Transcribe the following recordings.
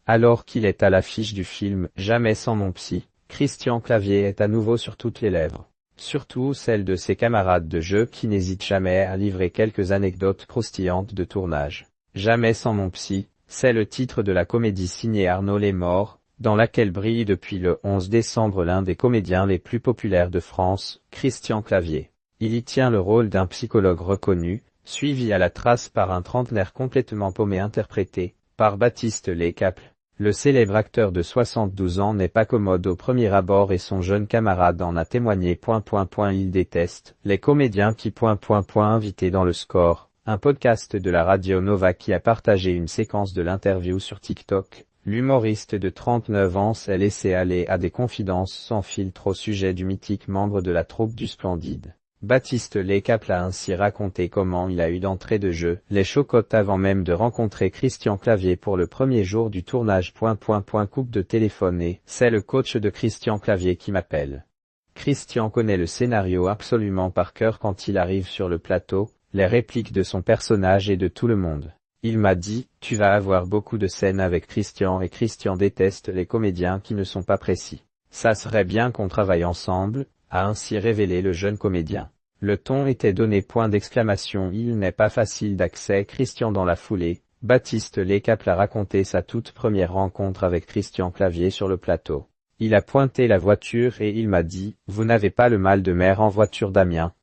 Alors qu'il est à l'affiche du film « Jamais sans mon psy », Christian Clavier est à nouveau sur toutes les lèvres. Surtout celles de ses camarades de jeu qui n'hésitent jamais à livrer quelques anecdotes croustillantes de tournage. « Jamais sans mon psy », c'est le titre de la comédie signée Arnaud Lemort, dans laquelle brille depuis le 11 décembre l'un des comédiens les plus populaires de France, Christian Clavier. Il y tient le rôle d'un psychologue reconnu, suivi à la trace par un trentenaire complètement paumé interprété par Baptiste Lescaples. Le célèbre acteur de 72 ans n'est pas commode au premier abord et son jeune camarade en a témoigné. Il déteste les comédiens qui ... Invité dans le score, un podcast de la radio Nova qui a partagé une séquence de l'interview sur TikTok. L'humoriste de 39 ans s'est laissé aller à des confidences sans filtre au sujet du mythique membre de la troupe du Splendide. Baptiste Lescaples a ainsi raconté comment il a eu d'entrée de jeu les chocottes avant même de rencontrer Christian Clavier pour le premier jour du tournage. Coupe de téléphone et c'est le coach de Christian Clavier qui m'appelle. Christian connaît le scénario absolument par cœur quand il arrive sur le plateau, les répliques de son personnage et de tout le monde. Il m'a dit, tu vas avoir beaucoup de scènes avec Christian et Christian déteste les comédiens qui ne sont pas précis. Ça serait bien qu'on travaille ensemble, a ainsi révélé le jeune comédien. Le ton était donné. Il n'est pas facile d'accès. Christian dans la foulée, Baptiste Lescaples a raconté sa toute première rencontre avec Christian Clavier sur le plateau. Il a pointé la voiture et il m'a dit, vous n'avez pas le mal de mer en voiture Damien.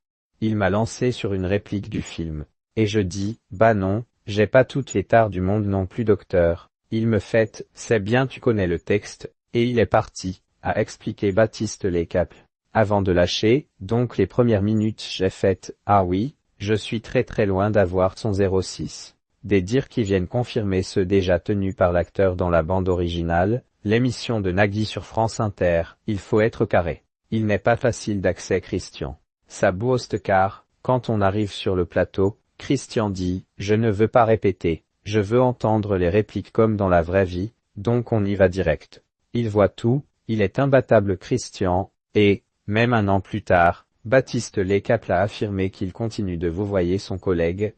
Il m'a lancé sur une réplique du film. Et je dis, bah non, j'ai pas toutes les tares du monde non plus docteur. Il me fait, c'est bien tu connais le texte, et il est parti, a expliqué Baptiste Lescaples. Avant de lâcher, donc les premières minutes j'ai fait, ah oui, je suis très loin d'avoir son 06. Des dires qui viennent confirmer ceux déjà tenus par l'acteur dans la bande originale, l'émission de Nagui sur France Inter, il faut être carré. Il n'est pas facile d'accès Christian. Ça booste car, quand on arrive sur le plateau, Christian dit, je ne veux pas répéter, je veux entendre les répliques comme dans la vraie vie, donc on y va direct. Il voit tout, il est imbattable Christian, et, même un an plus tard, Baptiste Lescaples a affirmé qu'il continue de vouvoyer son collègue,